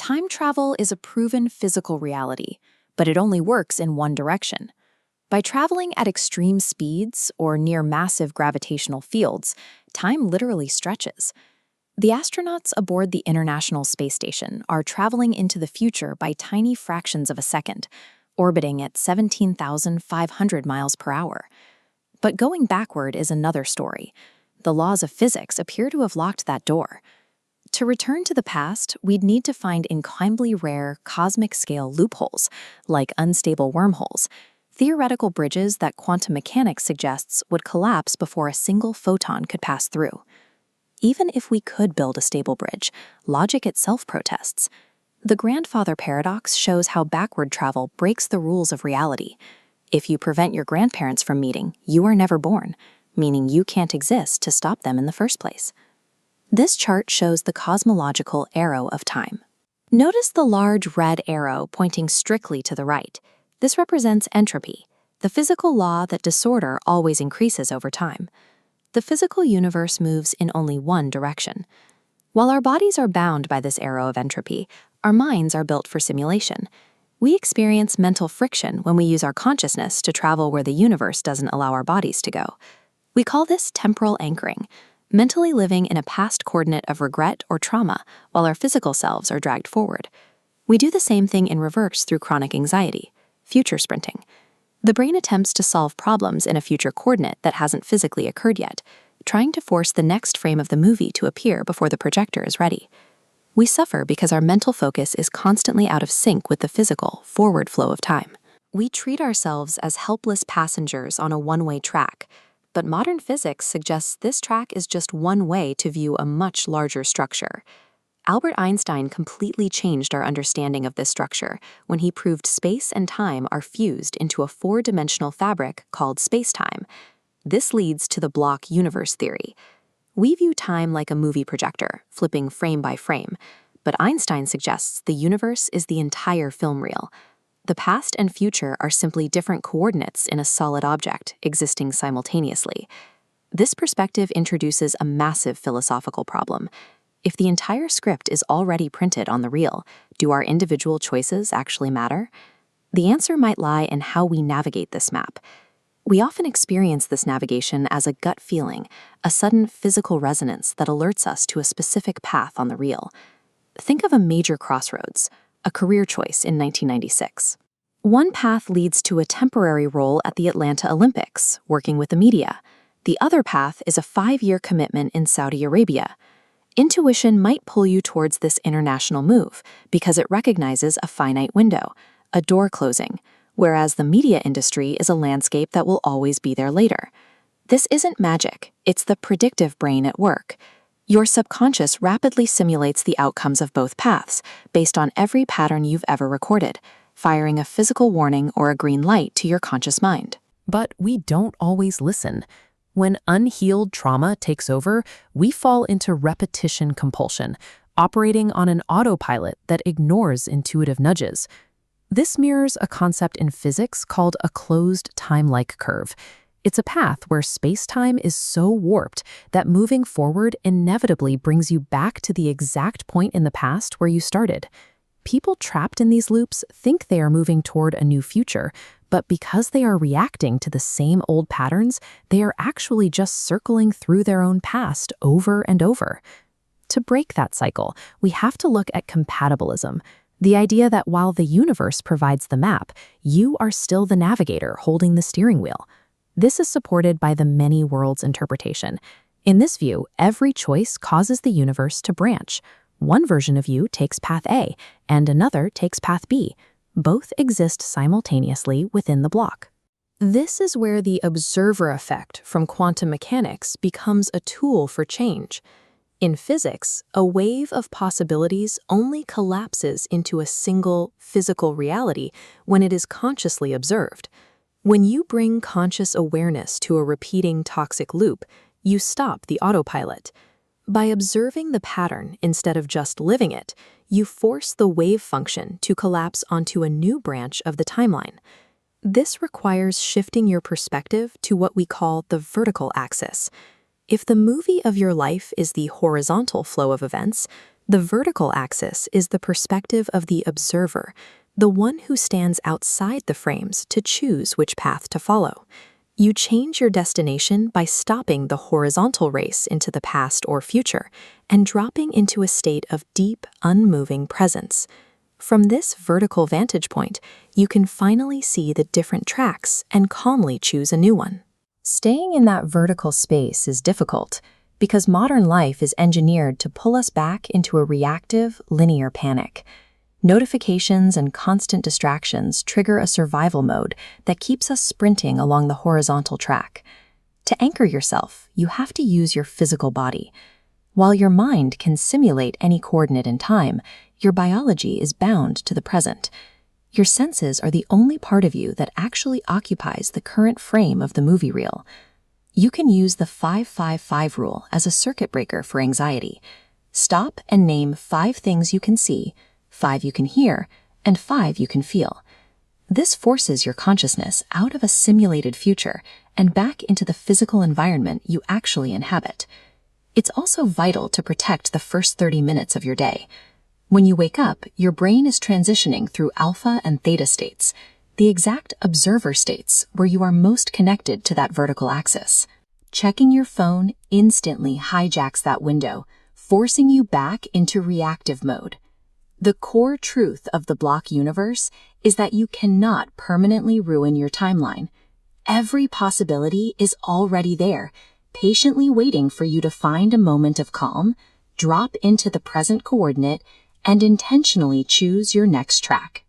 Time travel is a proven physical reality, but it only works in one direction. By traveling at extreme speeds or near massive gravitational fields, time literally stretches. The astronauts aboard the International Space Station are traveling into the future by tiny fractions of a second, orbiting at 17,500 miles per hour. But going backward is another story. The laws of physics appear to have locked that door. To return to the past, we'd need to find incredibly rare cosmic-scale loopholes, like unstable wormholes, theoretical bridges that quantum mechanics suggests would collapse before a single photon could pass through. Even if we could build a stable bridge, logic itself protests. The grandfather paradox shows how backward travel breaks the rules of reality. If you prevent your grandparents from meeting, you are never born, meaning you can't exist to stop them in the first place. This chart shows the cosmological arrow of time. Notice the large red arrow pointing strictly to the right. This represents entropy, the physical law that disorder always increases over time. The physical universe moves in only one direction. While our bodies are bound by this arrow of entropy, our minds are built for simulation. We experience mental friction when we use our consciousness to travel where the universe doesn't allow our bodies to go. We call this temporal anchoring, mentally living in a past coordinate of regret or trauma while our physical selves are dragged forward. We do the same thing in reverse through chronic anxiety, future sprinting. The brain attempts to solve problems in a future coordinate that hasn't physically occurred yet, trying to force the next frame of the movie to appear before the projector is ready. We suffer because our mental focus is constantly out of sync with the physical, forward flow of time. We treat ourselves as helpless passengers on a one-way track, but modern physics suggests this track is just one way to view a much larger structure. Albert Einstein completely changed our understanding of this structure when he proved space and time are fused into a four-dimensional fabric called spacetime. This leads to the block universe theory. We view time like a movie projector, flipping frame by frame, but Einstein suggests the universe is the entire film reel. The past and future are simply different coordinates in a solid object existing simultaneously. This perspective introduces a massive philosophical problem. If the entire script is already printed on the reel, do our individual choices actually matter? The answer might lie in how we navigate this map. We often experience this navigation as a gut feeling, a sudden physical resonance that alerts us to a specific path on the reel. Think of a major crossroads, a career choice in 1996. One path leads to a temporary role at the Atlanta Olympics, working with the media. The other path is a 5-year commitment in Saudi Arabia. Intuition might pull you towards this international move because it recognizes a finite window, a door closing, whereas the media industry is a landscape that will always be there later. This isn't magic, it's the predictive brain at work. Your subconscious rapidly simulates the outcomes of both paths based on every pattern you've ever recorded, firing a physical warning or a green light to your conscious mind. But we don't always listen. When unhealed trauma takes over, we fall into repetition compulsion, operating on an autopilot that ignores intuitive nudges. This mirrors a concept in physics called a closed time-like curve. It's a path where space-time is so warped that moving forward inevitably brings you back to the exact point in the past where you started. People trapped in these loops think they are moving toward a new future, but because they are reacting to the same old patterns, they are actually just circling through their own past over and over. To break that cycle, we have to look at compatibilism, the idea that while the universe provides the map, you are still the navigator holding the steering wheel. This is supported by the many worlds interpretation. In this view, every choice causes the universe to branch. One version of you takes path A, and another takes path B. Both exist simultaneously within the block. This is where the observer effect from quantum mechanics becomes a tool for change. In physics, a wave of possibilities only collapses into a single physical reality when it is consciously observed. When you bring conscious awareness to a repeating toxic loop, you stop the autopilot. By observing the pattern instead of just living it, you force the wave function to collapse onto a new branch of the timeline. This requires shifting your perspective to what we call the vertical axis. If the movie of your life is the horizontal flow of events, The vertical axis is the perspective of the observer, the one who stands outside the frames to choose which path to follow. You change your destination by stopping the horizontal race into the past or future and dropping into a state of deep, unmoving presence. From this vertical vantage point, you can finally see the different tracks and calmly choose a new one. Staying in that vertical space is difficult because modern life is engineered to pull us back into a reactive, linear panic. Notifications and constant distractions trigger a survival mode that keeps us sprinting along the horizontal track. To anchor yourself, you have to use your physical body. While your mind can simulate any coordinate in time, your biology is bound to the present. Your senses are the only part of you that actually occupies the current frame of the movie reel. You can use the 5-5-5 rule as a circuit breaker for anxiety. Stop and name 5 things you can see, 5 you can hear, and 5 you can feel. This forces your consciousness out of a simulated future and back into the physical environment you actually inhabit. It's also vital to protect the first 30 minutes of your day. When you wake up, your brain is transitioning through alpha and theta states, the exact observer states where you are most connected to that vertical axis. Checking your phone instantly hijacks that window, forcing you back into reactive mode. The core truth of the block universe is that you cannot permanently ruin your timeline. Every possibility is already there, patiently waiting for you to find a moment of calm, drop into the present coordinate, and intentionally choose your next track.